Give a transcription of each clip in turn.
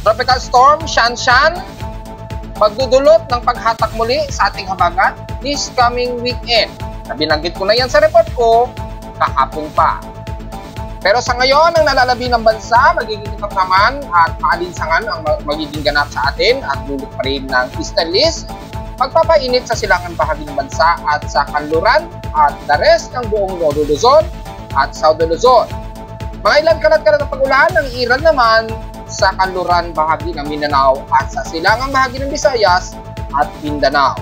Tropical Storm Shanshan, magdudulot ng paghatak muli sa ating habagat this coming weekend. Binanggit ko na yan sa report ko kahapon pa. Pero sa ngayon, ang nalalabi ng bansa, magiging naman at maalinsangan ang magiging ganap sa atin at dulot pa rin ng easterlies, magpapainit sa silangan bahagi ng bansa at sa kanluran at the rest ng buong Northern Luzon at Southern Luzon. Mga ilan kalat-kalat ng pag-ulan ang iiral naman sa kanluran bahagi ng Mindanao at sa silangang bahagi ng Visayas at Mindanao.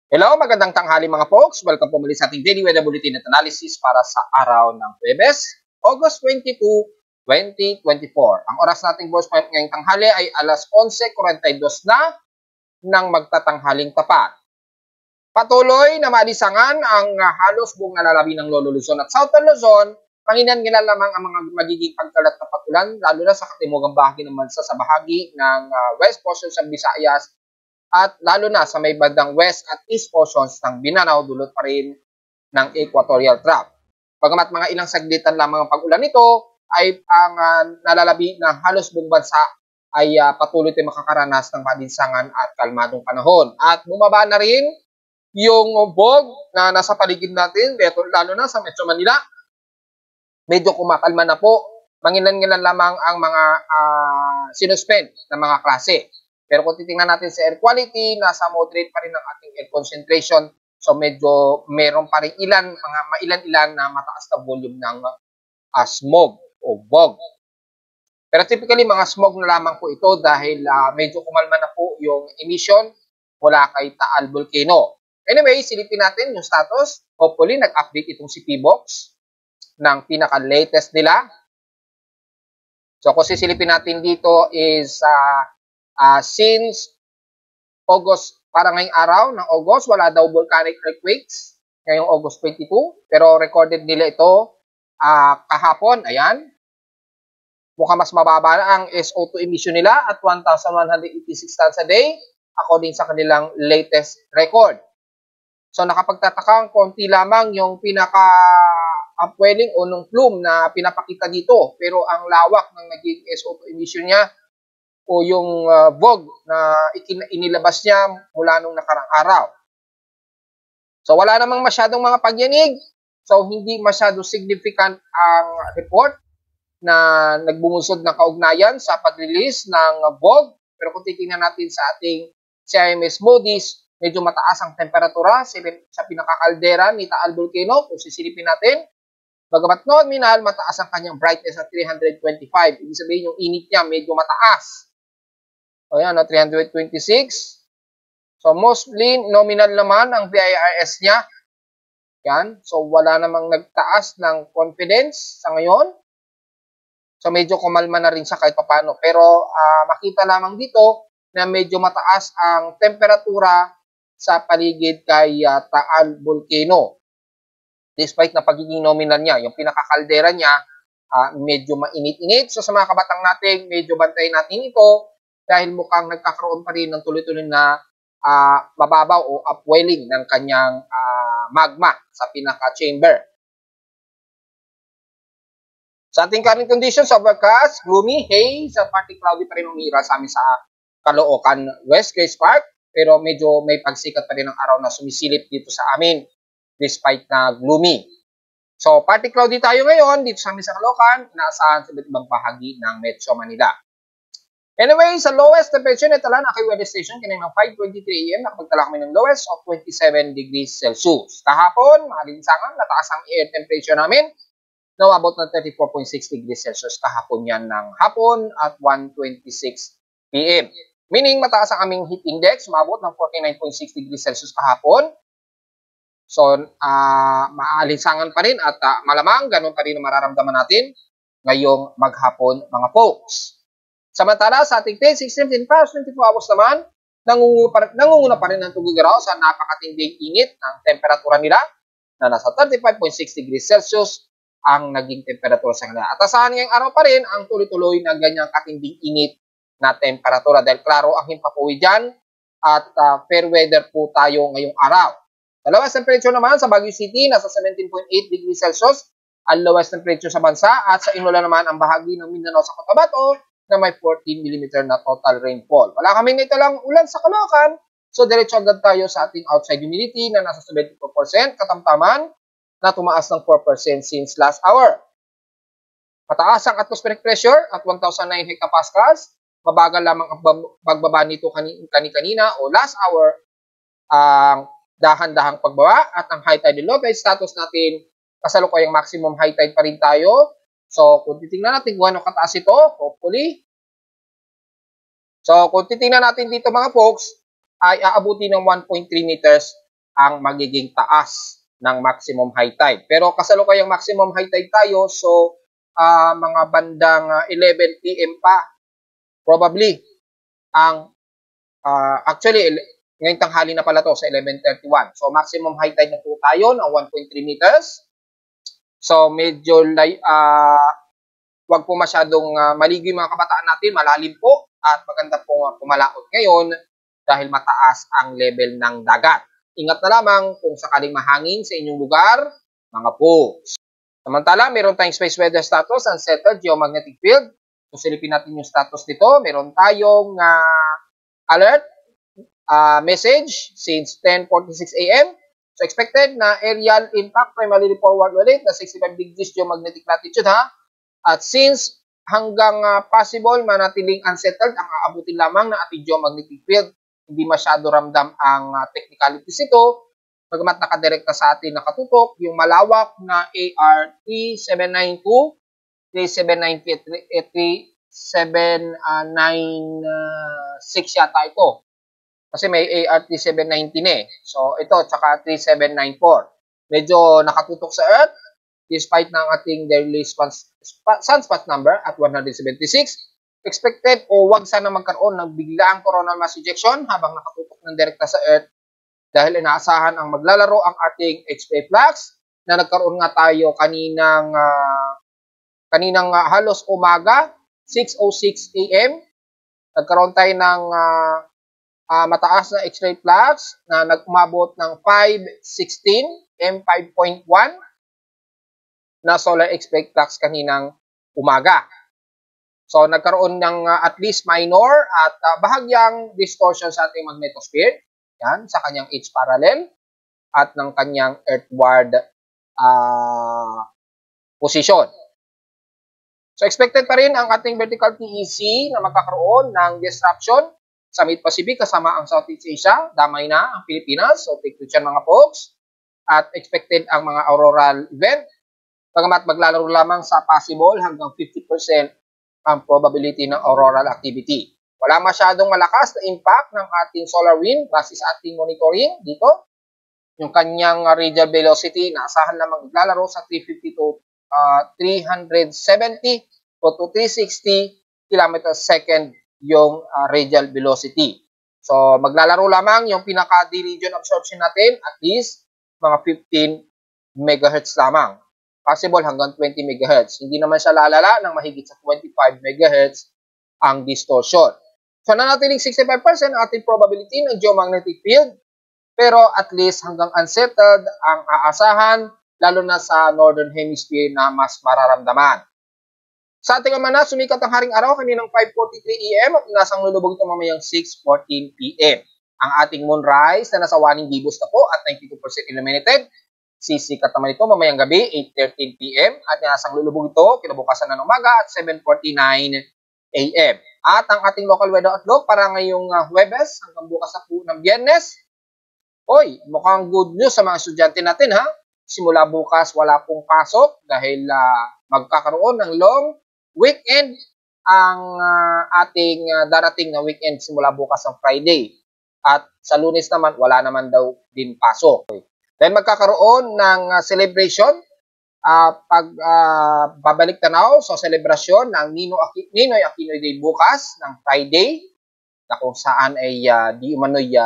Hello, magandang tanghali mga folks. Welcome po muli sa ating Daily Weather Bulletin at Analysis para sa araw ng Huwebes, August 22, 2024. Ang oras nating voice point ngayong tanghali ay alas 11:42 na ng magtatanghaling tapat. Patuloy na maalisangan ang halos buong nalalabi ng Lolo Luzon at Southern Luzon. Panginan-nginan lamang ang mga magiging pagkalat na pag-ulan, lalo na sa katimugang bahagi ng bansa sa bahagi ng west portions ng Visayas at lalo na sa may bandang west at east portions ng Mindanao, dulot pa rin ng equatorial trough. Bagamat mga ilang saglitan lamang ang pag-ulan nito, ay ang nalalabi na halos buong bansa ay patuloy tayo makakaranas ng maalinsangan at kalmadong panahon. At bumaba na rin yung bog na nasa paligid natin, lalo na sa Metro Manila. Medyo kumakalma na po. Mangilan-ngilan lamang ang mga sinuspend na mga klase. Pero kung titingnan natin sa air quality, nasa moderate pa rin ang ating air concentration. So medyo meron pa rin mga mailan-ilan na mataas na volume ng smog o bog. Pero typically mga smog na lamang po ito dahil medyo kumalma na po yung emission mula kay Taal Volcano. Anyway, silipin natin yung status. Hopefully nag-update itong si PBOX ng pinaka-latest nila. So kung sisilipin natin dito is since August, parang ngayong araw ng August, wala daw volcanic earthquakes ngayong August 22. Pero recorded nila ito kahapon. Ayan. Mukhang mas mababa ang SO2 emission nila at 1,186 tons a day according sa kanilang latest record. So nakapagtataka, konti lamang yung pinaka-upwelling o nung plume na pinapakita dito. Pero ang lawak ng naging SO2 emission niya o yung bog na inilabas niya mula nung nakarang araw. So wala namang masyadong mga pagyanig. So hindi masyado significant ang report na nagbumunsod ng kaugnayan sa pag-release ng bog. Pero kung titingnan natin sa ating CIMS Moody's, medyo mataas ang temperatura sa pinakakaldera ni Taal Volcano. Kung sisilipin natin, bagamat nominal, mataas ang kanyang brightness at 325. Ibig sabihin yung init niya medyo mataas. O yan, 326. So, mostly nominal naman ang VIRS niya. Yan. So, wala namang nagtaas ng confidence sa ngayon. So, medyo kumalma na rin siya kahit papano. Pero, makita lamang dito na medyo mataas ang temperatura sa paligid kay Taal Volcano. Despite na pagiging nominal niya, yung pinakakaldera niya, medyo mainit-init. So, sa mga kabatang natin, medyo bantayin natin ito. Dahil mukhang nagkakaroon pa rin ng tuloy-tuloy na mababaw o upwelling ng kanyang magma sa pinaka-chamber. Sa ating current conditions, overcast, gloomy, haze, partly cloudy pa rin umira sa amin sa Caloocan West, Grace Park. Pero medyo may pagsikat pa rin ng araw na sumisilip dito sa amin despite na gloomy. So, partly cloudy tayo ngayon dito sa amin sa Caloocan, inaasahan sa iba't ibang bahagi ng Metro Manila. Anyway, sa lowest temperature na tala na kay weather station kanina ng 5:23 AM, nakapagtala kami ng lowest of 27 degrees Celsius. Kahapon, maalinsangan, nataas ang air temperature namin. Nawabot ng 34.6 degrees Celsius kahapon yan ng hapon at 1:26 PM. Meaning, mataas ang aming heat index, umabot ng 49.6 degrees Celsius kahapon. So, maalinsangan pa rin at malamang ganun pa rin ang mararamdaman natin ngayong maghapon mga folks. Samantala, sa ating 10, 16, 10 hours, 24 hours naman, nangunguna pa rin ang Tugigaraw sa napakatinding init ng temperatura nila na nasa 35.6 degrees Celsius ang naging temperatura sa kanila. At asahan ngayong araw pa rin ang tuloy-tuloy na ganyang katinding init na temperatura dahil klaro ang himpapuwi dyan at fair weather po tayo ngayong araw. Sa lowest temperature naman sa Baguio City, nasa 17.8 degrees Celsius ang lowest temperature sa bansa at sa Iloilo naman ang bahagi ng Mindanao sa Cotabato na may 14 mm na total rainfall. Wala kaming naitalang ulan sa Caloocan, so diretso agad tayo sa ating outside humidity na nasa 74%, katamtaman na tumaas ng 4% since last hour. Mataas ang atmospheric pressure at 1,009 hectopascals. Mabagal lamang ang pagbaba nito kanina o last hour ang dahan-dahang pagbaba at ang high tide and low tide status natin kasalukuyang maximum high tide pa rin tayo. So kung titingnan natin kung ano kataas ito, hopefully. So kung titingnan natin dito mga folks, ay aabuti ng 1.3 meters ang magiging taas ng maximum high tide. Pero kasalukuyang maximum high tide tayo, so mga bandang 11 PM pa probably ang actually ngayong tanghali na pala to sa 11:31. So maximum high tide na po tayo ng 1.3 meters. So medyo wag po masyadong maligo yung mga kabataan natin, malalim po at maganda po pumalaot ngayon dahil mataas ang level ng dagat. Ingat na lamang kung sakaling mahangin sa inyong lugar, mga folks. Samantala, meron tayong space weather status, unsettled geomagnetic field. So, silipin natin yung status nito. Meron tayong alert message since 10:46 AM. So, expected na aerial impact primarily forward ulit na 65 degrees geomagnetic latitude ha. At since hanggang possible manatiling unsettled ang aabutin lamang ng ating geomagnetic field, hindi masyado ramdam ang technicalities ito, bagamat nakadirekta sa atin nakatutok yung malawak na AR 3792, 3796 yata ito. Kasi may AR 3719 eh. So ito, tsaka 3794. Medyo nakatutok sa Earth, despite ng ating daily sunspot number at 176. Expected o wag sana magkaroon ng biglaang coronal mass ejection habang nakatutok ng direkta sa Earth dahil inaasahan ang maglalaro ang ating X-ray flux na nagkaroon nga tayo kaninang halos umaga, 6:06 AM. Nagkaroon tayo ng mataas na X-ray flux na nag-umabot ng 516 M5.1 na solar X-ray flux kaninang umaga. So, nagkaroon ng at least minor at bahagyang distortion sa ating magnetosphere. Yan, sa kanyang H-parallel at ng kanyang earthward position. So, expected pa rin ang ating vertical TEC na magkakaroon ng disruption sa Mid-Pacific kasama ang Southeast Asia. Damay na ang Pilipinas. So, take to dyan mga folks. At expected ang mga auroral event. Bagamat maglalaro lamang sa possible hanggang 50% ang probability ng auroral activity. Wala masyadong malakas na impact ng ating solar wind base sa ating monitoring dito. Yung kanyang radial velocity na asahan lamang maglalaro sa 350 to 370 to 360 km second yung radial velocity. So maglalaro lamang yung pinaka-D-region absorption natin at least mga 15 MHz lamang. Possible hanggang 20 MHz. Hindi naman siya lalala ng mahigit sa 25 MHz ang distortion. So, nanatiling 65% ang ating probability ng geomagnetic field, pero at least hanggang unsettled ang aasahan, lalo na sa northern hemisphere na mas mararamdaman. Sa ating amana, sumikat ang haring araw kaninang 5:43 AM at inasang lulubog ito mamayang 6:14 PM. Ang ating moonrise na nasa waning gibos na po at 92% illuminated. Sisikat naman ito mamayang gabi, 8:13 PM at inasang lulubog ito kinabukasan ng umaga at 7:49 AM. At ang ating local weather outlook para ngayong Huwebes hanggang bukas na po ng Biyernes. Oy, mukhang good news sa mga estudyante natin ha. Simula bukas wala pong pasok dahil magkakaroon ng long weekend ang ating darating na weekend simula bukas ng Friday. At sa Lunes naman wala naman daw din pasok. Dahil magkakaroon ng celebration, babalik tanaw sa selebrasyon ng Ninoy Aquino Day bukas ng Friday, na kung saan ay di umano'y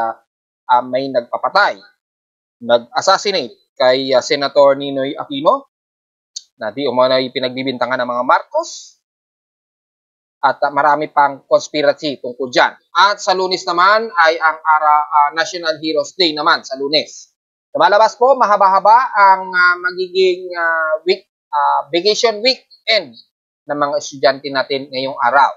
may nagpapatay, nag-assassinate kay Senator Ninoy Aquino na di umano'y pinagbibintangan ng mga Marcos at marami pang conspiracy tungkol dyan. At sa Lunes naman ay ang National Heroes Day naman sa Lunes. Lumalabas po, mahaba-haba ang magiging vacation weekend ng mga estudyante natin ngayong araw.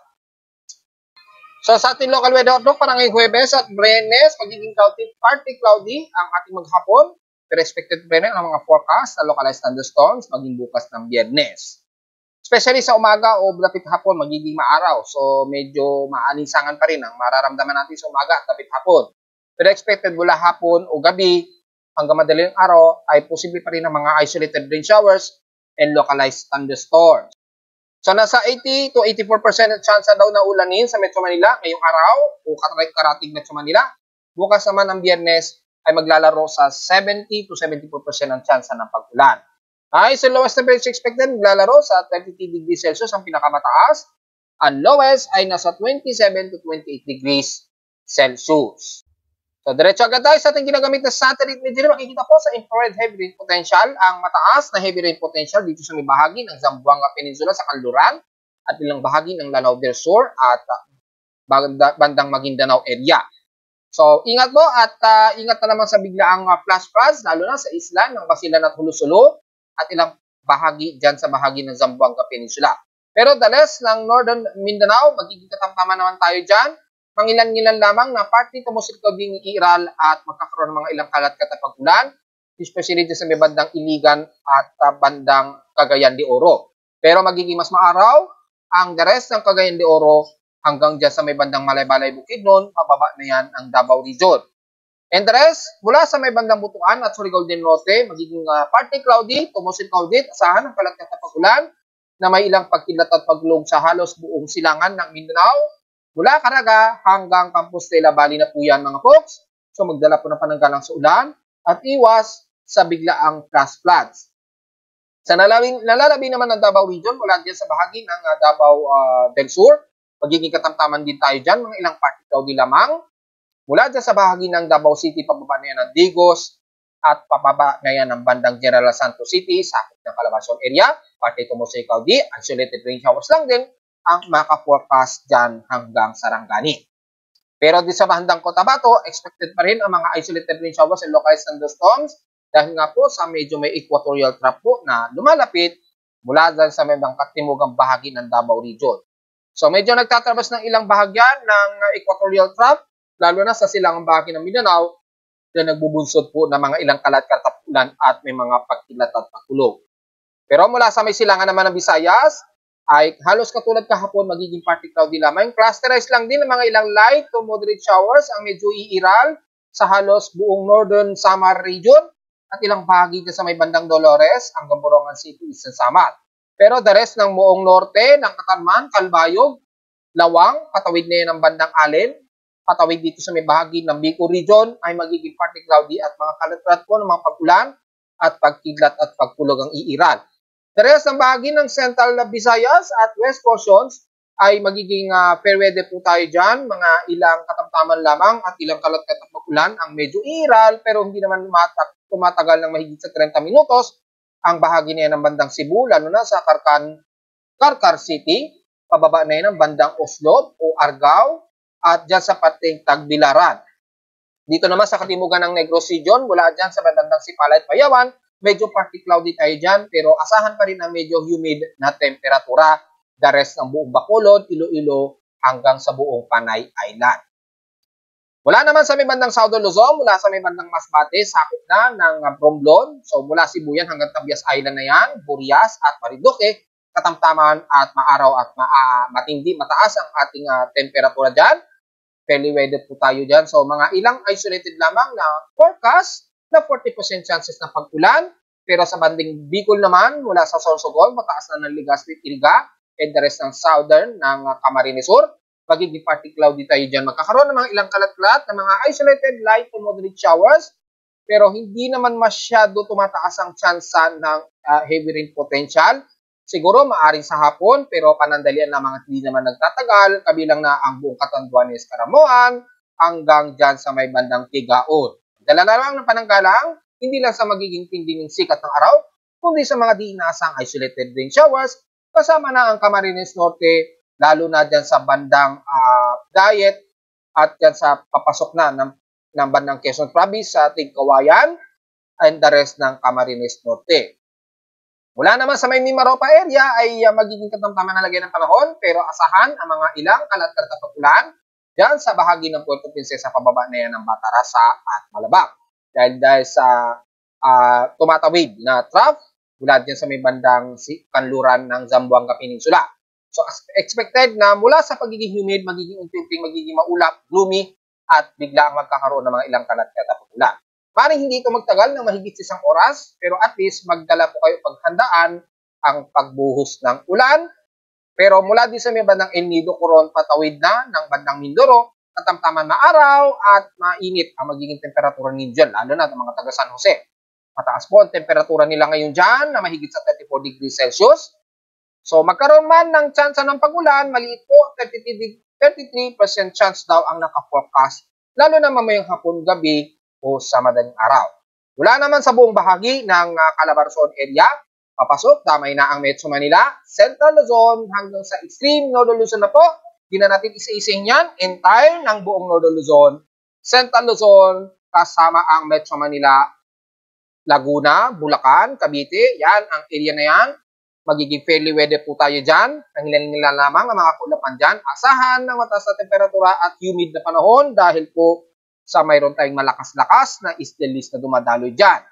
So sa ating local weather outlook para ngayong Huwebes at Biyernes, magiging partly cloudy ang ating maghapon. Pero expected pa rin ang mga forecast na localized thunderstorms maging bukas ng Biyernes. Especially sa umaga o dapit hapon, magiging maaraw. So medyo maalinsangan pa rin ang mararamdaman natin sa umaga at dapit hapon. Pero expected mula hapon o gabi hanggang madaling araw ay posible pa rin ang mga isolated rain showers and localized thunderstorms. So, nasa 80 to 84% chance daw na ulanin sa Metro Manila ngayong araw o karating Metro Manila. Bukas naman ang Biyernes ay maglalaro sa 70 to 74% ang chance ng pag-ulan. So lowest temperature expected maglalaro sa 33 degrees Celsius ang pinakamataas. Ang lowest ay nasa 27 to 28 degrees Celsius. So, diretso agad tayo sa ating ginagamit na satellite imagery. Makikita po sa infrared heavy rain potential ang mataas na heavy rain potential dito sa may bahagi ng Zamboanga Peninsula sa Calduran at ilang bahagi ng Lanao del Sur at bandang Maguindanao area. So, ingat po at ingat na naman sa biglaang flash floods lalo na sa isla ng Basilan at Hulusulo at ilang bahagi dyan sa bahagi ng Zamboanga Peninsula. Pero the rest ng Northern Mindanao, magiging katamtaman naman tayo dyan. Mangilan-ngilan lamang na partly tumusilkaw din iiral at magkakaroon ng mga ilang kalat-kat na pag-ulan, especially sa may bandang Iligan at bandang Cagayan de Oro. Pero magiging mas maaraw ang the rest ng Cagayan de Oro hanggang dyan sa may bandang Malay-Balay Bukidnon, pababa na yan ang Davao Region. And the rest, mula sa may bandang Butuan at Surigao del Norte, magiging partly cloudy, tumusilkaw din, asahan ang kalat-kat na pag-ulan na may ilang pagkilat at paglog sa halos buong silangan ng Mindanao. Mula Caraga hanggang Campos de la Valle na po yan mga folks. So magdala po ng pananggalang sa ulan at iwas sa biglaang flash floods. Sa nalalabi naman ng Davao Region, mula dyan sa bahagi ng Davao del Sur, magiging katamtaman din tayo dyan, mga ilang partly cloudy lamang. Mula dyan sa bahagi ng Davao City, pababa na yan ng Digos at pababa na yan ng bandang General Santos City, sakop ng Calabarzon area, partly tumusilkaw cloudy, isolated rain showers lang din ang maka-forecast dyan hanggang Sarangani. Pero di sa bandang Cotabato, expected pa rin ang mga isolated rain showers and localized thunderstorms dahil nga po sa medyo may equatorial trap po na lumalapit mula dyan sa may katimugang bahagi ng Davao Region. So medyo nagtatrabas ng ilang bahagyan ng equatorial trap, lalo na sa silangang bahagi ng Mindanao na nagbubunsod po ng mga ilang kalat-katapulan at may mga pagkilat at pagkulog. Pero mula sa may silangan naman ng Visayas, ay halos katulad kahapon magiging partly cloudy lamang. Clusterized lang din ng mga ilang light to moderate showers ang medyo iiral sa halos buong Northern Samar region at ilang bahagi sa may bandang Dolores hanggang Borongan City, Eastern Samar. Pero the rest ng buong norte ng Katarman, Calbayog, Lawang, patawid na yan ng bandang Allen, patawid dito sa may bahagi ng Bicol region ay magiging partly cloudy at mga kalat-kalat po ng mga pag-ulan at pagkidlat at pagkulog ang iiral. The rest ng bahagi ng Central Visayas at West portions ay magiging fair weather po tayo dyan. Mga ilang katamtaman lamang at ilang kalat-kat na pag-ulan ang medyo iral pero hindi naman tumatagal ng mahigit sa 30 minutos. Ang bahagi na yan ng bandang Cebu, lalo na sa Carcar City, pababa na yan ng bandang Oslod o Argao at dyan sa pating Tagbilaran. Dito naman sa katimugan ng Negros Region, mula dyan sa bandang Sipala at Payawan, medyo partly cloudy tayo dyan, pero asahan pa rin ang medyo humid na temperatura the rest ng buong Bacolod, Iloilo, hanggang sa buong Panay Island. Mula naman sa may bandang Southern Luzon, mula sa may bandang Masbate, sakop na ng Romblon. So mula Sibuyan hanggang Tabias Island na yan, Burias at Marinduque, katamtaman at maaraw at matindi, mataas ang ating temperatura dyan. Fairly weather po tayo dyan. So mga ilang isolated lamang na forecast, na 40% chances na pag-ulan. Pero sa banding Bicol naman, mula sa Sorsogon, mataas na ng Legazpi, Iriga, and the rest ng southern ng Camarines Sur. Magiging partly cloudy tayo dyan. Magkakaroon ng mga ilang kalat-kalat na mga isolated light to moderate showers. Pero hindi naman masyado tumataas ang tsansa ng heavy rain potential. Siguro maaring sa hapon, pero panandalian na mga hindi naman nagtatagal. Kabilang na ang buong Catanduanes, Caramoan, hanggang dyan sa may bandang Tigaon. Dala na lang ng pananggalang, hindi lang sa magiging tindi ng sikat ng araw, kundi sa mga di inaasang isolated rain showers, kasama na ang Camarines Norte, lalo na dyan sa bandang Dayet at dyan sa papasok na ng bandang Quezon Province sa ating Kawayan and the rest ng Camarines Norte. Mula naman sa may Mimaropa area ay magiging katamtaman na lagay ng panahon, pero asahan ang mga ilang kalat-kalat na ulan dyan sa bahagi ng Puerto Princesa pababa na yan ng Batarasa at Malabang. Dahil sa tumatawid na trough mula dyan sa may bandang kanluran ng Zamboanga Peninsula. So expected na mula sa pagiging humid, magiging unti-unting magiging maulap, gloomy, at bigla ang magkakaroon ng mga ilang kalat-kalat na ulan. Maring hindi ito magtagal ng mahigit isang oras, pero at least magdala po kayo paghandaan ang pagbuhos ng ulan. Pero mula din sa may bandang El Nido, Coron, patawid na ng bandang Mindoro, katamtaman na araw at mainit ang magiging temperatura ninyo, lalo na ng mga taga San Jose. Mataas po ang temperatura nila ngayon dyan na mahigit sa 34 degrees Celsius. So magkaroon man ng chance ng pagulan, maliit po, 33% chance daw ang naka-forecast, lalo na mamayang hapon, gabi, o sa madaling araw. Mula naman sa buong bahagi ng Calabarzon area, papasok, damay na ang Metro Manila, Central Luzon hanggang sa extreme Northern Luzon na po. Hindi na natin isa-isahin yan, entire ng buong Northern Luzon, Central Luzon, kasama ang Metro Manila, Laguna, Bulacan, Cavite, yan ang area na yan. Magiging fairly weather po tayo dyan. Nanghilan-nila lamang ang mga kulapan dyan. Asahan ng mataas na temperatura at humid na panahon dahil po sa mayroon tayong malakas-lakas na isdelis na dumadaloy dyan.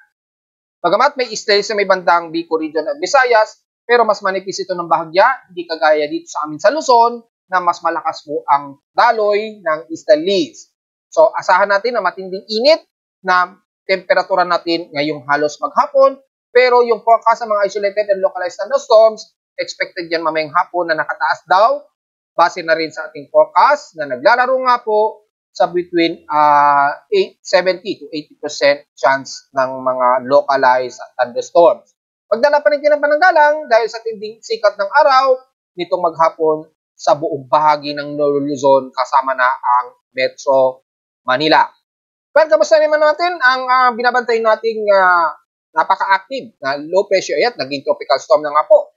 Bagamat may isdelis sa may bandang Bicol Region at Visayas, pero mas manipis ito ng bahagya, hindi kagaya dito sa amin sa Luzon, na mas malakas po ang daloy ng isdelis. So, asahan natin na matinding init na temperatura natin ngayong halos maghapon, pero yung forecast sa mga isolated and localized thunderstorms, expected yan mamayang hapon na nakataas daw, base na rin sa ating forecast na naglalaro nga po sa between 70 to 80% chance ng mga localized thunderstorms. Pagdala pa rin ng pananggalang dahil sa tinding sikat ng araw nitong maghapon sa buong bahagi ng Northern Luzon kasama na ang Metro Manila. Well, kamusta naman natin ang binabantay nating napaka-active na low pressure at naging tropical storm na nga po.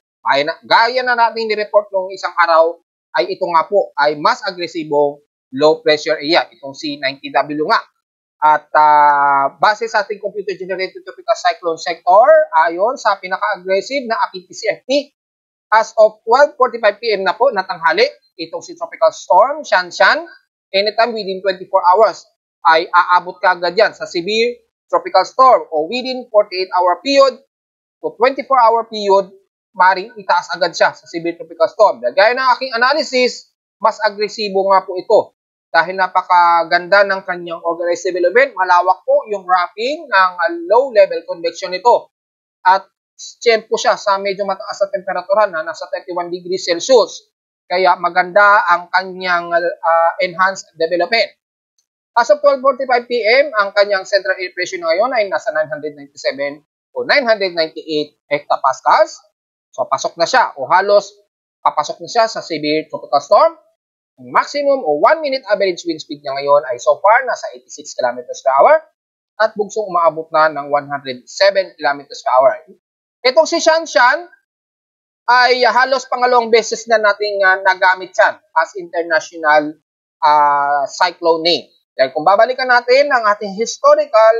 Gaya na natin ni-report nung isang araw ay ito nga po ay mas agresibong low pressure area, itong C90W nga. At base sa ating computer-generated tropical cyclone sector, ayon sa pinaka-aggressive na aking PCFP, as of 12:45 PM na po, natanghali, itong si tropical storm, Shanshan, anytime within 24 hours, ay aabot ka agad yan sa severe tropical storm o within 48-hour period to 24-hour period, maring itaas agad siya sa severe tropical storm. Gaya ng aking analysis, mas agresibo nga po ito. Dahil napakaganda ng kanyang organized development, malawak po yung wrapping ng low-level convection nito. At tiyempo siya sa medyo mataas na temperatura na nasa 31 degrees Celsius. Kaya maganda ang kanyang enhanced development. As of 12:45 PM, ang kanyang central air pressure ngayon ay nasa 997 o 998 hectopascals. So pasok na siya o halos papasok na siya sa severe tropical storm. Ang maximum o 1 minute average wind speed niya ngayon ay so far nasa 86 km per hour at bugsong umaabot na ng 107 km per hour. Itong si Shanshan ay halos pangalawang beses na nating nagamit yan as international cyclone name. Dahil kung babalikan natin ang ating historical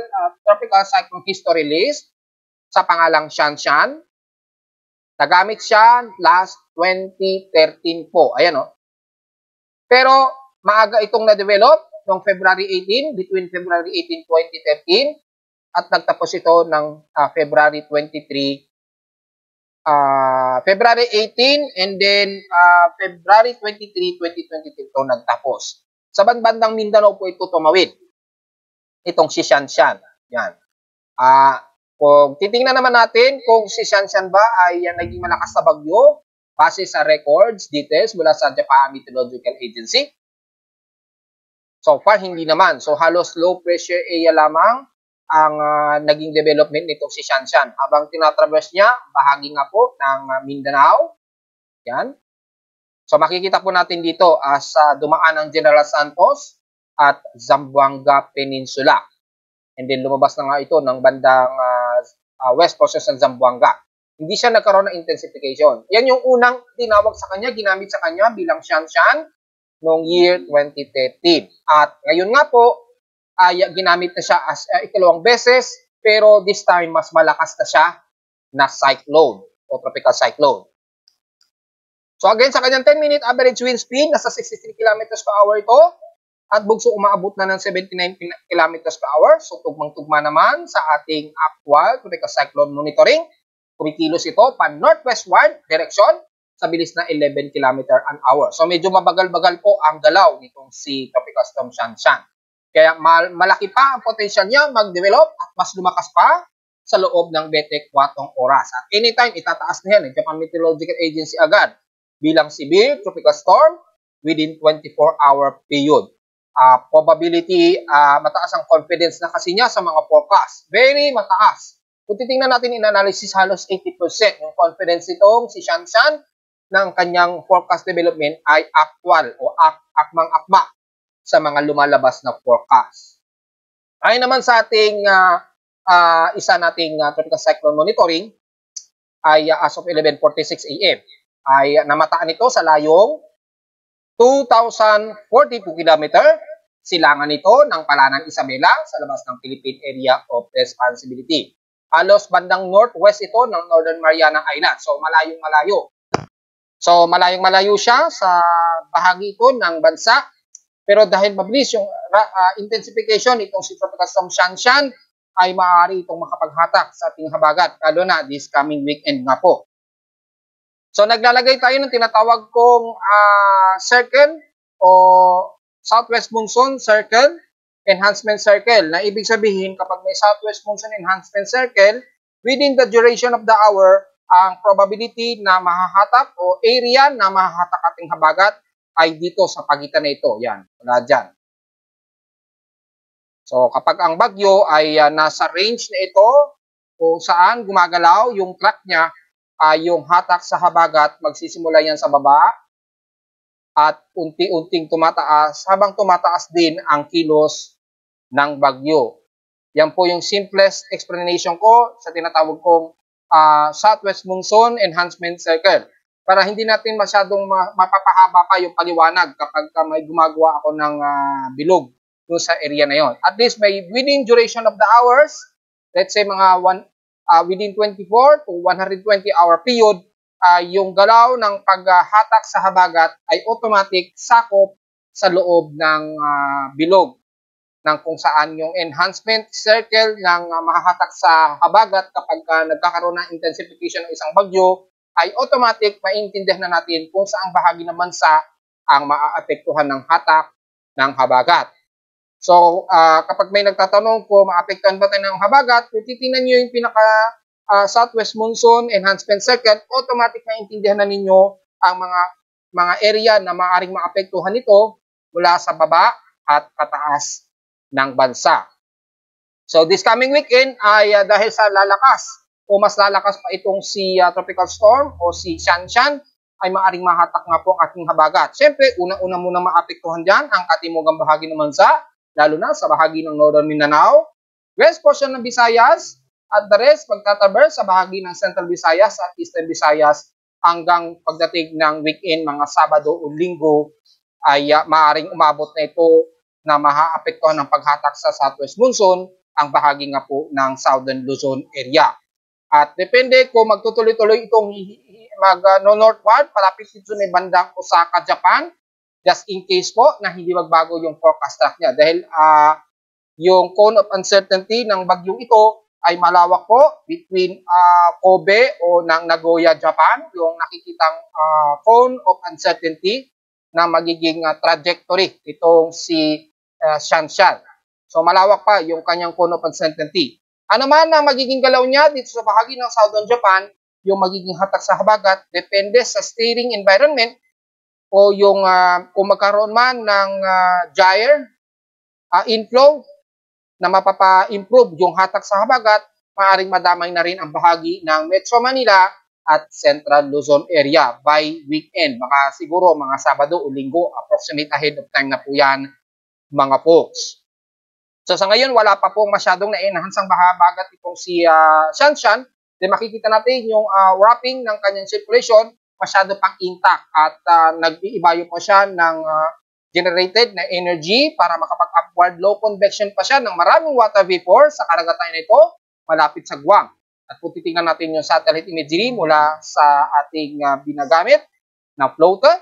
tropical cyclone history list sa pangalang Shanshan, nagamit siya last 2013 po. Ayan o. Pero maaga itong na-develop noong February 18, between February 18, 2013 at nagtapos ito ng February 23, February 18 and then February 23, 2023 ito nagtapos. Sa bandang Mindanao po ito tumawid. Itong si Shanshan. Yan. Kung titingnan naman natin kung si Shanshan ba ay naging malakas na bagyo, base sa records, details mula sa Japan Meteorological Agency. So far, hindi naman. So halos low pressure area lamang ang naging development nitong si Shanshan. Habang tinatraverse niya, bahagi nga po ng Mindanao. Yan. So makikita po natin dito sa dumaan ng General Santos at Zamboanga Peninsula. And then lumabas na nga ito ng bandang west portion ng Zamboanga. Hindi siya nagkaroon ng intensification. Yan yung unang tinawag sa kanya, ginamit sa kanya bilang Shanshan noong year 2013. At ngayon nga po, ay ginamit na siya as ikalawang beses, pero this time mas malakas na siya na cyclone o tropical cyclone. So again, sa kanyang 10-minute average wind speed, nasa 63 km per hour ito. At bugso umaabot na ng 79 km per hour. So tugmang-tugma naman sa ating actual tropical cyclone monitoring. Kumikilos ito pa northwestward direction sa bilis na 11 km an hour. So medyo mabagal-bagal po ang galaw nitong si Tropical Storm Shanshan. Kaya malaki pa ang potential niya mag-develop at mas lumakas pa sa loob ng 24 oras. At anytime, itataas na yan ng Japan Meteorological Agency agad bilang severe tropical storm within 24-hour period. Probability, mataas ang confidence na kasi niya sa mga forecast. Very mataas. Kung titingnan natin in analysis, halos 80% yung confidence nitong si Shanshan ng kanyang forecast development ay actual o akmang-akma sa mga lumalabas na forecast. Ayon naman sa ating isa nating tropical cyclone monitoring ay as of 11:46 AM ay namataan ito sa layong 2,042 km. Silangan ito ng Palanan Isabela sa labas ng Philippine Area of Responsibility. Halos bandang northwest ito ng Northern Mariana Island. So malayong-malayo. So malayong-malayo siya sa bahagi ito ng bansa. Pero dahil mabilis yung intensification itong si Tropical Storm Shanshan ay maaari itong makapaghatak sa ating habagat, lalo na this coming weekend nga po. So naglalagay tayo ng tinatawag kong circle o Southwest Monsoon Circle, Enhancement Circle, na ibig sabihin kapag may Southwest Monsoon Enhancement Circle, within the duration of the hour, ang probability na mahahatak o area na mahahatak ating habagat ay dito sa pagitan na ito. Yan, wala dyan. So, kapag ang bagyo ay nasa range na ito, kung saan gumagalaw yung track niya, yung hatak sa habagat, magsisimula yan sa baba, at unti-unting tumataas, habang tumataas din ang kilos ng bagyo. Yan po yung simplest explanation ko sa tinatawag kong Southwest Monsoon Enhancement Circle. Para hindi natin masyadong mapapahaba pa yung paliwanag kapag may gumagawa ako ng bilog dun sa area na yon. At least may within duration of the hours, let's say mga within 24 to 120 hour period, yung galaw ng paghatak sa habagat ay automatic sakop sa loob ng bilog ng kung saan yung enhancement circle ng mahahatak sa habagat kapag nagkakaroon ng intensification ng isang bagyo ay automatic maintindihan na natin kung saang bahagi ng bansa ang maaapektuhan ng hatak ng habagat. So, kapag may nagtatanong kung maapektuhan ba tayo ng habagat, kung titingnan nyo yung Southwest Monsoon Enhancement Circle, automatic maintindihan na ninyo ang mga area na maaaring maapektuhan nito mula sa baba at pataas ng bansa. So, this coming weekend ay dahil sa lalakas o mas lalakas pa itong si tropical storm o si Shanshan, ay maaring mahatak nga po ang ating habagat. Siyempre, unang-una muna maapektuhan dyan ang katimugang bahagi ng bansa, lalo na sa bahagi ng Northern Mindanao, west portion ng Visayas, at the rest magtataber sa bahagi ng Central Visayas at Eastern Visayas hanggang pagdating ng weekend, mga Sabado o Linggo, ay maaring umabot na ito na mahaapektuhan ng paghatak sa Southwest Monsoon ang bahagi nga po ng Southern Luzon area. At depende kung magtutuloy-tuloy itong mag-northward, palapit dito sa bandang Osaka, Japan, just in case po na hindi magbago yung forecast track niya. Dahil yung cone of uncertainty ng bagyong ito ay malawak po between Kobe o ng Nagoya, Japan, yung nakikitang cone of uncertainty na magiging trajectory itong si Shanshan. So malawak pa yung kanyang cone of uncertainty. Ano man ang magiging galaw niya dito sa bahagi ng Southern Japan, yung magiging hatak sa habagat, depende sa steering environment o yung kung magkaroon man ng gyre inflow na mapapa-improve yung hatak sa habagat, maaaring madamay na rin ang bahagi ng Metro Manila at Central Luzon area by weekend. Baka siguro mga Sabado o Linggo, approximate ahead of time na po yan, mga folks. So sa ngayon, wala pa pong masyadong na-enhance ang habagat itong si Shanshan. then makikita natin yung wrapping ng kanyang circulation, masyado pang intact at nag-iibayo pa siya ng generated na energy para makapag-upward low convection pa siya ng maraming water vapor sa karagatan nito malapit sa Guam. At kung titingnan natin yung satellite imagery mula sa ating binagamit na floater,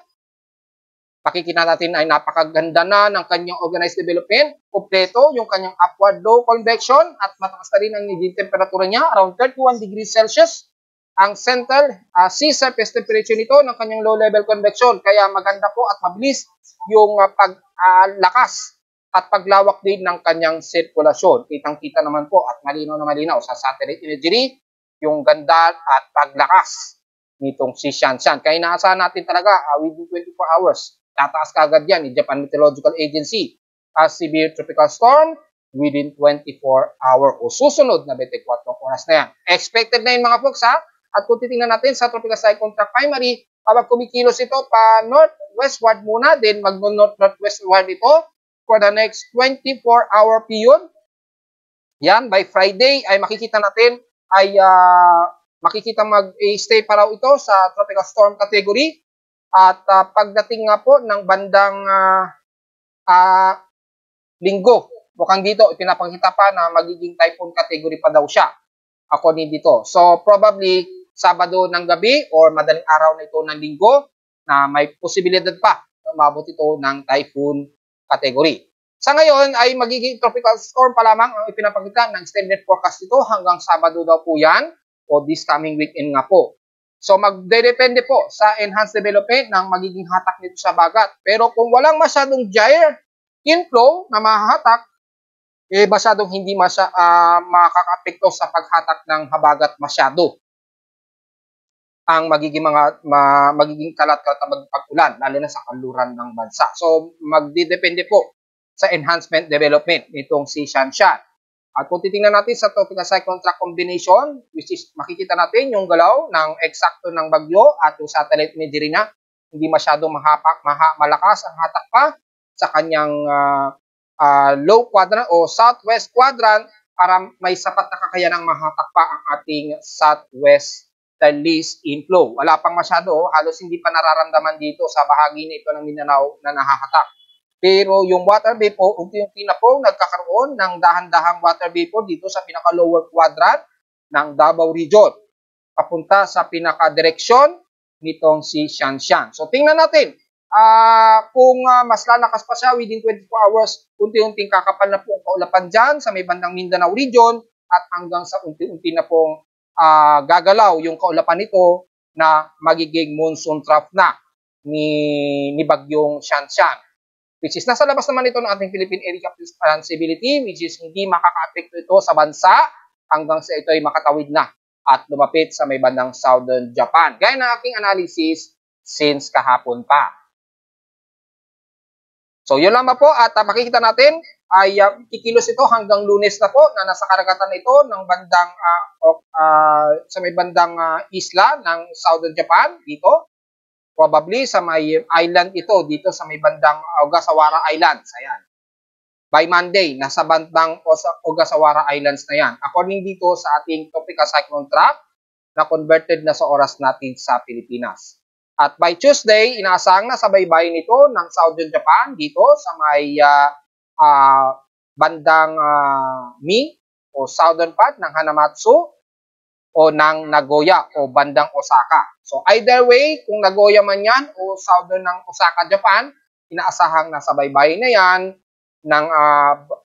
makikita natin ay napakaganda na ng kanyang organized development. Kompleto yung kanyang upward low convection at mataas na rin ang naging temperatura niya, around 31 degrees Celsius. Ang central sea surface temperature nito ng kanyang low level convection. Kaya maganda po at mabilis yung paglakas at paglawak din ng kanyang sirkulasyon. Kitang-kita naman po at malinaw na malinaw sa satellite imagery yung ganda at paglakas nitong si Shanshan. Kaya inaasahan natin talaga within 24 hours, tataas kagad yan ni Japan Meteorological Agency as severe tropical storm within 24 hour o susunod na 24 oras na yan. Expected na yun mga folks ha. At kung titingnan natin sa tropical cyclone track primary, kapag kumikilos ito pa northwestward muna, then mag-northwestward ito for the next 24-hour period. Yan, by Friday ay makikita natin ay makikita mag-stay pa raw ito sa tropical storm category. At pagdating nga po ng bandang linggo, mukhang dito ipinapakita pa na magiging typhoon category pa daw siya. According dito. So probably Sabado ng gabi or madaling araw na ito ng linggo na may posibilidad pa na umabot ito ng typhoon category. Sa ngayon ay magiging tropical storm pa lamang ang ipinapakita ng extended forecast ito hanggang Sabado daw po yan o this coming weekend nga po. So magdedepende po sa enhanced development ng magiging hatak nito sa bagat. Pero kung walang masyadong gyre inflow na mahahatak, masyadong hindi makaka-apekto sa paghatak ng habagat masyado ang magiging kalat-kalat na pag-ulan, lalo na sa kanluran ng bansa. So, magdidepende po sa enhancement development nitong si Shanshan. At kung titingnan natin sa tropical cyclone track combination, which is makikita natin yung galaw ng eksakto ng bagyo at yung satellite imagery na hindi masyadong malakas ang hatak pa sa kanyang low quadrant o southwest quadrant para may sapat na kakayanang mahatak pa ang ating southwest least inflow. Wala pang masyado, halos hindi pa nararamdaman dito sa bahagi na ito ng Mindanao na nahahatak. Pero yung water vapor, unti-unti na po nagkakaroon ng dahan-dahang water vapor dito sa pinaka-lower quadrant ng Davao region, papunta sa pinaka-direksyon nitong si Shanshan. So tingnan natin, kung mas lalakas pa siya within 24 hours, unti-unting kakapal na po ang kaulapan dyan sa may bandang Mindanao region at hanggang sa unti-unti na pong gagalaw yung kaulapan nito na magiging monsoon trough na ni bagyong Shanshan, which is nasa labas naman ito ng ating Philippine Area Responsibility, which is hindi makaka-apekto ito sa bansa hanggang sa ito ay makatawid na at lumapit sa may bandang southern Japan. Gaya ng aking analysis since kahapon pa. So yun lamang po at makikita natin ay kikilos ito hanggang Lunes na po na nasa karagatan ito ng bandang sa may bandang isla ng southern Japan dito. Probably sa may island ito dito sa may bandang Ogasawara Islands. Ayan. By Monday, nasa bandang Ogasawara Islands na yan. According dito sa ating tropical cyclone track na converted na sa oras natin sa Pilipinas. At by Tuesday, inaasahang na sa baybayin nito ng southern Japan dito sa may bandang Mi o southern part ng Hanamatsu o ng Nagoya o bandang Osaka. So either way, kung Nagoya man yan o southern ng Osaka, Japan, inaasahang nasa baybayin na yan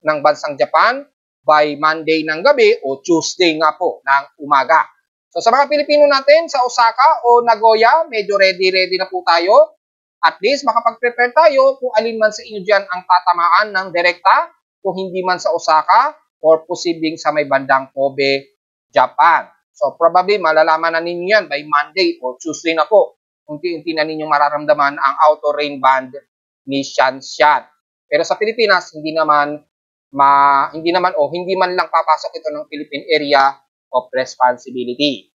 ng bansang Japan by Monday ng gabi o Tuesday nga po ng umaga. So sa mga Pilipino natin sa Osaka o Nagoya, medyo ready na po tayo. At least makapag-prepare tayo kung alin man sa inyo dyan ang tatamaan ng direkta, kung hindi man sa Osaka or posibleng sa may bandang Kobe, Japan. So probably malalaman na ninyo yan by Monday o Tuesday na po. Unti-unti na ninyo mararamdaman ang outer rain band ni Shanshan. Pero sa Pilipinas, hindi man lang papasok ito ng Philippine Area of Responsibility.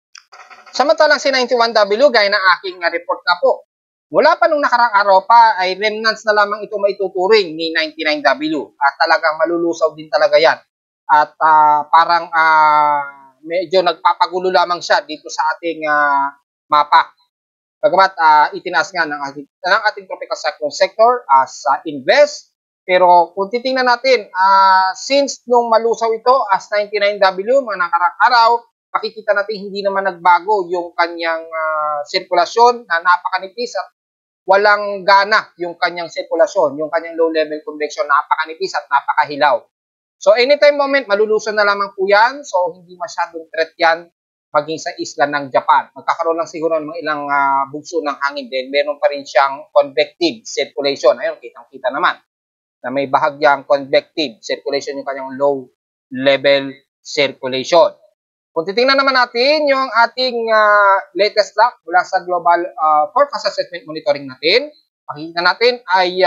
Samantalang si 91W, gaya ng aking report na po, mula pa nung nakarang araw pa ay remnants na lamang ito maituturing ni 99W at talagang malulusaw din talaga yan. At parang medyo nagpapagulo lamang siya dito sa ating mapa. Bagamat itinaas nga ng ating tropical cyclone sector as invest. Pero kung titingnan natin, since nung malusaw ito as 99W, mga nakarang araw, makikita natin hindi naman nagbago yung kanyang sirkulasyon na napakanipis at walang gana yung kanyang sirkulasyon, yung kanyang low level convection, napakanipis at napakahilaw. So anytime moment, malulusan na lamang po yan. So hindi masyadong threat yan maging sa isla ng Japan. Magkakaroon lang siguro ng mga ilang bugso ng hangin din. Meron pa rin siyang convective circulation. Ayun, kitang-kita naman na may bahagyang convective circulation yung kanyang low level circulation. Kung titingnan naman natin yung ating latest track mula sa Global Forecast Assessment Monitoring natin, makikita natin ay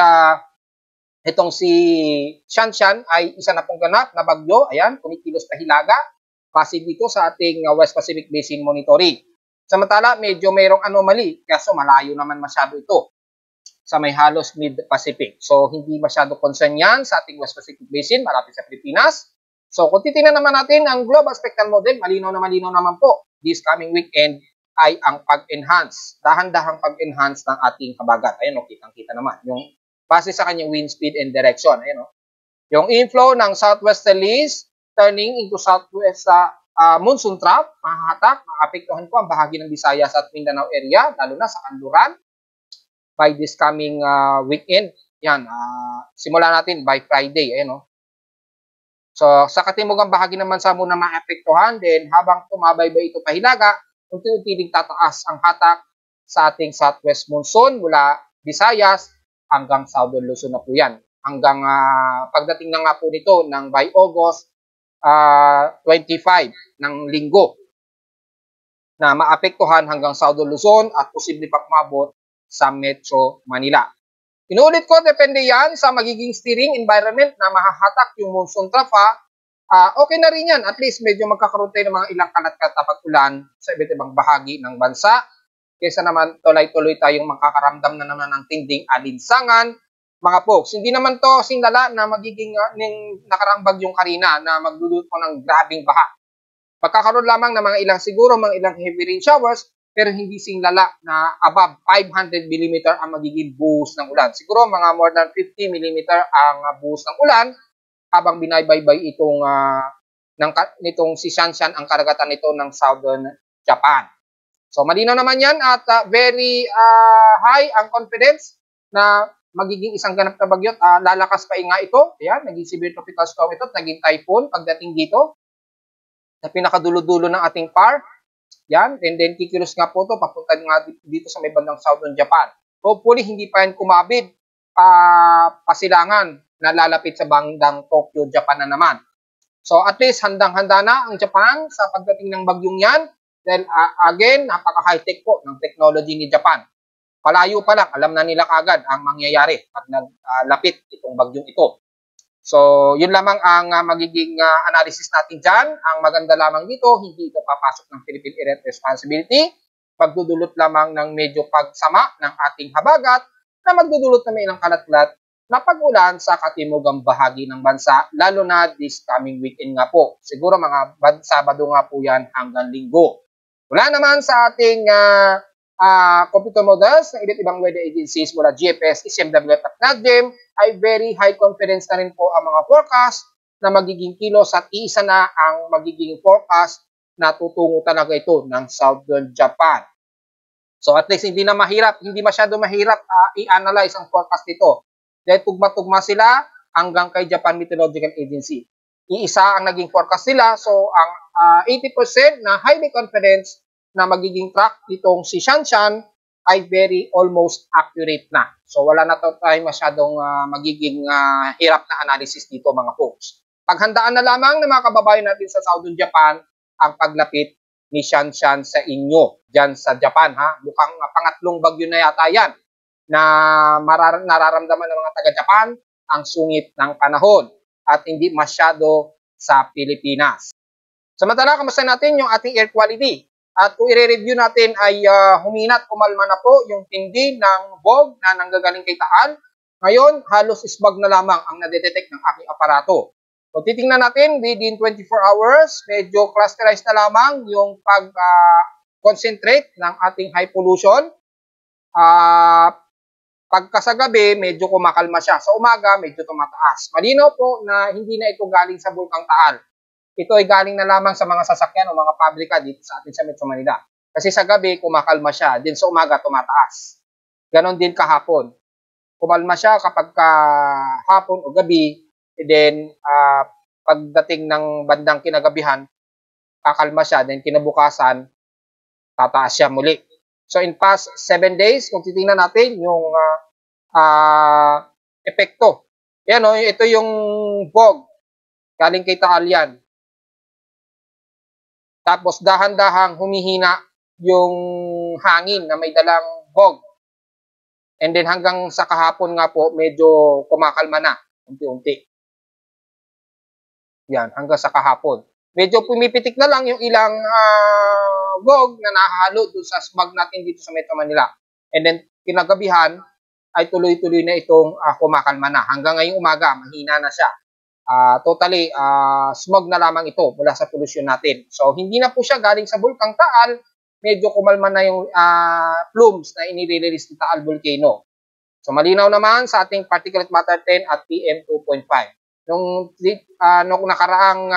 itong si Shanshan ay isa na pong ganap na bagyo. Ayan, kumikilos pa hilaga. Base dito sa ating West Pacific Basin Monitoring. Samantala, medyo mayroong anomaly, kaso malayo naman masyado ito sa may halos mid-Pacific. So, hindi masyado concern yan sa ating West Pacific Basin, malapit sa Pilipinas. So, kung titingnan naman natin ang Global Spectral Model, malinaw naman po, this coming weekend ay ang pag-enhance, dahan-dahang pag-enhance ng ating habagat. Ayan, kitang-kita naman. Yung base sa kanyang wind speed and direction. Ayan, yung inflow ng southwesterlies turning into southwest monsoon trough, mahahatak, maapektuhan po ang bahagi ng Visayas at Mindanao area, lalo na sa Kanluran, by this coming weekend. Yan, simulan natin by Friday. Ayan, So, sa katimugang bahagi naman sa muna maapektuhan, then habang tumabaybay ito pahilaga, unti-unti ding tataas ang hatak sa ating southwest monsoon mula Visayas hanggang Southern Luzon na po yan. Hanggang pagdating na nga po nito ng by August 25 ng linggo na maapektuhan hanggang Southern Luzon at posible pang umabot sa Metro Manila. Inuulit ko, depende yan sa magiging steering environment na mahahatak yung monsoon trough. Okay na rin yan. At least medyo magkakaroon tayo ng mga ilang kalat-kalat na pag-ulan sa iba't ibang bahagi ng bansa. Kaysa naman tuloy-tuloy tayong makakaramdam na naman ng tinding alinsangan. Mga folks, hindi naman to singlala na magiging nakaraang bagyong Karina na magdudulot po ng grabing baha. Pagkakaroon lamang ng mga ilang siguro, mga ilang heavy rain showers, pero hindi singlala na above 500 mm ang magiging buhos ng ulan. Siguro mga more than 50 mm ang buhos ng ulan habang binabaybay itong nitong si Shanshan ang karagatan nito ng Southern Japan. So malinaw naman yan at very high ang confidence na magiging isang ganap na bagyo. Lalakas pa nga ito. Ayan, naging severe tropical storm ito at naging typhoon pagdating dito sa pinakadulo-dulo ng ating par. Yan, and then kikilos nga po ito, papunta nga dito sa may bandang Southern Japan. Hopefully, hindi pa yan kumabid pasilangan na lalapit sa bandang Tokyo, Japan na naman. So, at least, handang-handa na ang Japan sa pagdating ng bagyong yan. Then, again, napaka-high-tech po ng technology ni Japan. Palayo pa lang, alam na nila kagad ang mangyayari pag naglapit itong bagyong ito. So, yun lamang ang magiging analysis natin dyan. Ang maganda lamang dito, hindi ito papasok ng Philippine Area Responsibility. Pagdudulot lamang ng medyo pagsama ng ating habagat na magdudulot na may ilang kalat-kalat na pag-ulan sa katimugang bahagi ng bansa, lalo na this coming weekend nga po. Siguro mga Sabado nga po yan hanggang Linggo. Wala naman sa ating computer models ng iba't ibang weather agencies mula GFS, ICMW at NADGEM ay very high confidence na rin po ang mga forecast na magiging kilos at iisa na ang magiging forecast na tutungo talaga ito ng Southern Japan. So at least hindi masyado mahirap i-analyze ang forecast nito. Dahil tugma-tugma sila hanggang kay Japan Meteorological Agency. Iisa ang naging forecast nila, so ang 80% na highly confidence na magiging track nitong si Shanshan ay very almost accurate na. So wala na tayo masyadong magiging hirap na analysis dito mga folks. Paghandaan na lamang ng mga kababayan natin sa Southern Japan ang paglapit ni Shanshan sa inyo dyan sa Japan. Mukhang pangatlong bagyo na yata yan na nararamdaman ng mga taga-Japan ang sungit ng panahon at hindi masyado sa Pilipinas. Samantala, kamusta natin yung ating air quality? At kung i-review natin ay huminat, kumalma na po yung tindi ng BOG na nanggagaling kay Taal. Ngayon, halos isbag na lamang ang nadetect ng aking aparato. Kung titingnan natin, within 24 hours, medyo clusterized na lamang yung pag-concentrate ng ating high pollution. Pagka sa gabi, medyo kumakalma siya. Sa umaga, medyo tumataas. Malinaw po na hindi na ito galing sa Bulkang Taal. Ito ay galing na lamang sa mga sasakyan o mga pabrika dito sa atin sa Metro Manila. Kasi sa gabi, kumakalma siya. Din sa umaga, tumataas. Ganon din kahapon. Kumalma siya kapag hapon o gabi. And then, pagdating ng bandang kinagabihan, kakalma siya. Then, kinabukasan, tataas siya muli. So, in past 7 days, kung titingnan natin yung epekto. Yan o, ito yung fog. Galing kay Taal yan. Tapos, dahan-dahang humihina yung hangin na may dalang fog. And then, hanggang sa kahapon nga po, medyo kumakalma na. Unti-unti. Yan, hanggang sa kahapon. Medyo pumipitik na lang yung ilang fog na nahahalo doon sa smog natin dito sa Metro Manila. And then, kinagabihan, ay tuloy-tuloy na itong kumakalma na. Hanggang ngayong umaga, mahina na siya. Totally, smog na lamang ito mula sa pollution natin. So, hindi na po siya galing sa Bulkang Taal. Medyo kumalma na yung plumes na inire-release ng Taal Volcano. So, malinaw naman sa ating particulate matter 10 at PM 2.5. Nung nakaraang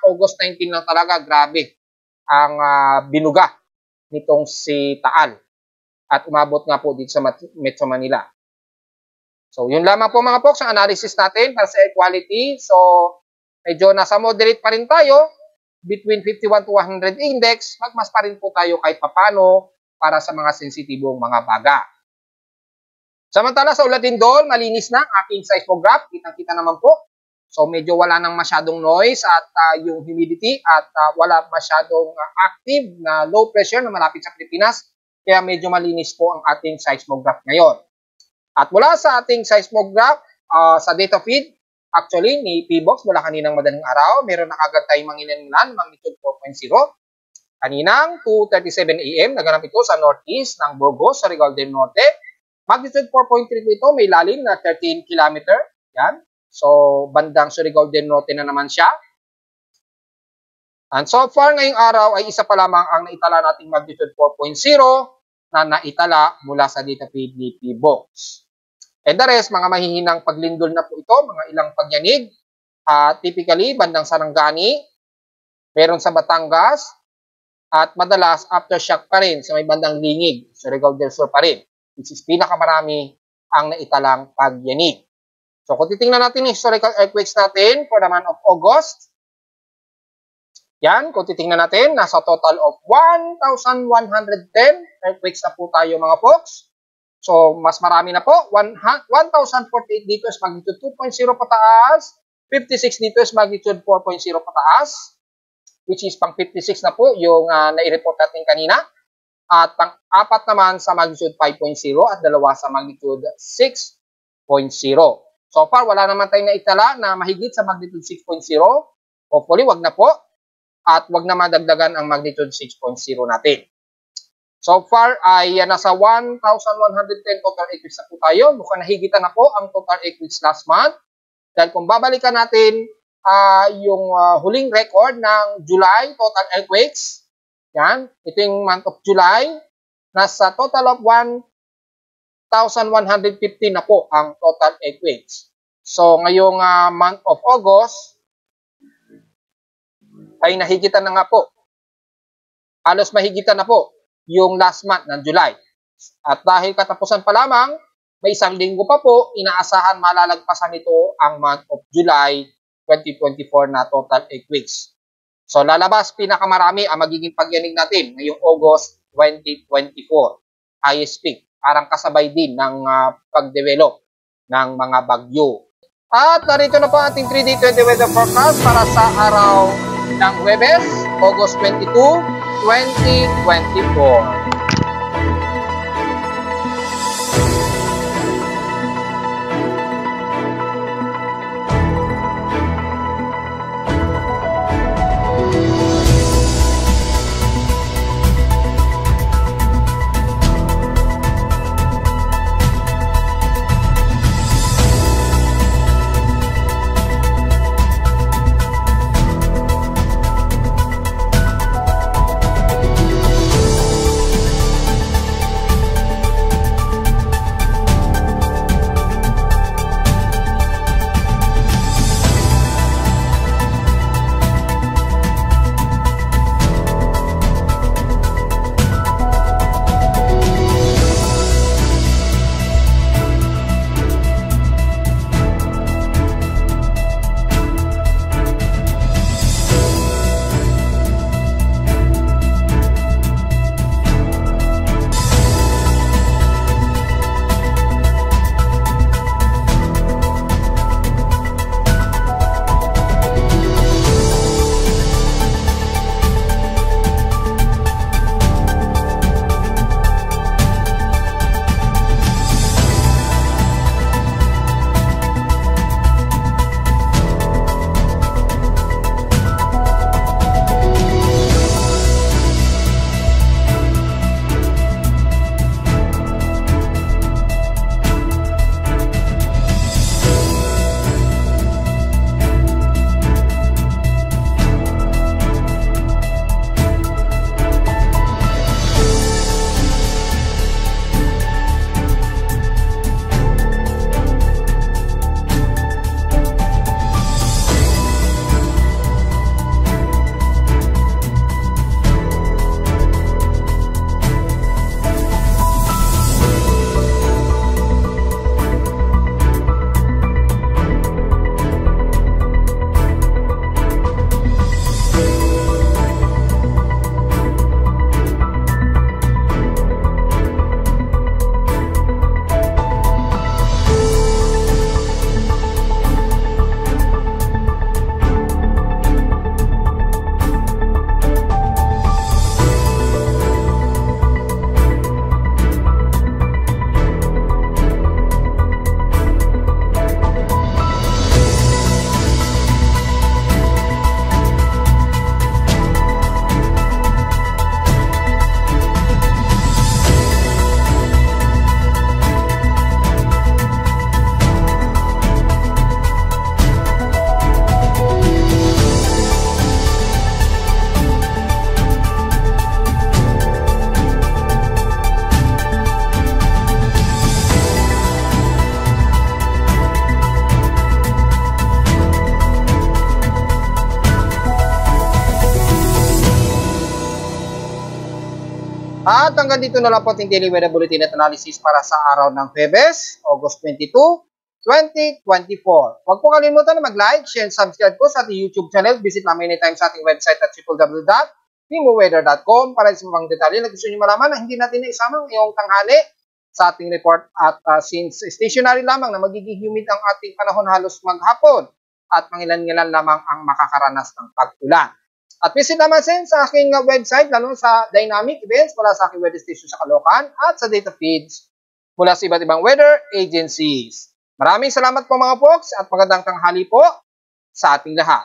August 19 lang talaga, grabe ang binuga nitong si Taal. At umabot nga po dito sa Metro Manila. So, yun lamang po mga folks, ang analysis natin para sa air quality. So, medyo nasa moderate pa rin tayo. Between 51 to 100 index, magmas pa rin po tayo kahit papano para sa mga sensitibong mga baga. Samantala sa Ulatindol, malinis na ang aking seismograph. Kitang-kita naman po. So, medyo wala nang masyadong noise at yung humidity at wala masyadong active na low pressure na malapit sa Pilipinas. Kaya medyo malinis po ang ating seismograph ngayon. At mula sa ating seismograph, sa data feed, actually, ni PBOX mula kaninang madaling araw, meron na agad tayong manginanilan, magnitude 4.0. Kaninang 2:37 AM, naganap ito sa northeast ng Burgos, sa Surigao del Norte. Magnitude 4.3 ito, may lalim na 13 km. Yan. So, bandang Surigao del Norte na naman siya. And so far, ngayong araw ay isa pa lamang ang naitala nating magnitude 4.0 na naitala mula sa data feed ni PBOX. And the rest, mga mahihinang paglindol na po ito, mga ilang pagyanig. Typically, bandang Sarangani, meron sa Batangas, at madalas aftershock pa rin sa may bandang Lingig, Surigao del Sur pa rin. Which is pinakamarami ang naitalang pagyanig. So, kung titingnan natin yung historical earthquakes natin for the month of August, yan, kung titingnan natin, nasa total of 1,110 earthquakes na po tayo mga folks. So, mas marami na po. 1,048 dito is magnitude 2.0 pataas. 56 dito is magnitude 4.0 pataas. Which is pang 56 na po yung nai-report natin kanina. At pang-4 naman sa magnitude 5.0 at 2 sa magnitude 6.0. So far, wala naman tayong naitala na mahigit sa magnitude 6.0. Hopefully, wag na po. At wag na madagdagan ang magnitude 6.0 natin. So far, ay nasa 1,110 total earthquakes na po tayo. Mukhang nahigitan na po ang total earthquakes last month. Dahil kung babalikan natin yung huling record ng July total earthquakes, yan, ito yung month of July, nasa total of 1,150 na po ang total earthquakes. So, ngayong month of August, ay nahigitan na nga po. Halos mahigitan na po yung last month ng July. At dahil katapusan pa lamang, may isang linggo pa po, inaasahan malalagpasan nito ang month of July 2024 na total earthquakes. So, lalabas pinakamarami ang magiging pagyanig natin ngayong August 2024. Highest peak. Parang kasabay din ng pag-develop ng mga bagyo. At narito na po ating 3D 20 weather forecast para sa araw ng Huwebes, August 22, 2024. At hanggang dito na lang po ating Daily Weather Bulletin at Analysis para sa araw ng Huwebes, August 22, 2024. Huwag po kalimutan na mag-like, share, and subscribe po sa ating YouTube channel. Visit namin anytime sa ating website at www.timoweather.com para sa mga detalye na gusto nyo malaman na hindi natin naisama ngayong tanghali sa ating report. At since stationary lamang na magiging humid ang ating panahon halos maghapon at mangilan-ngilan lamang ang makakaranas ng pag-ulan. At visit naman sa aking website, lalo sa dynamic events mula sa aking weather station sa Caloocan at sa data feeds mula sa iba't ibang weather agencies. Maraming salamat po mga folks at magandang tanghali po sa ating lahat.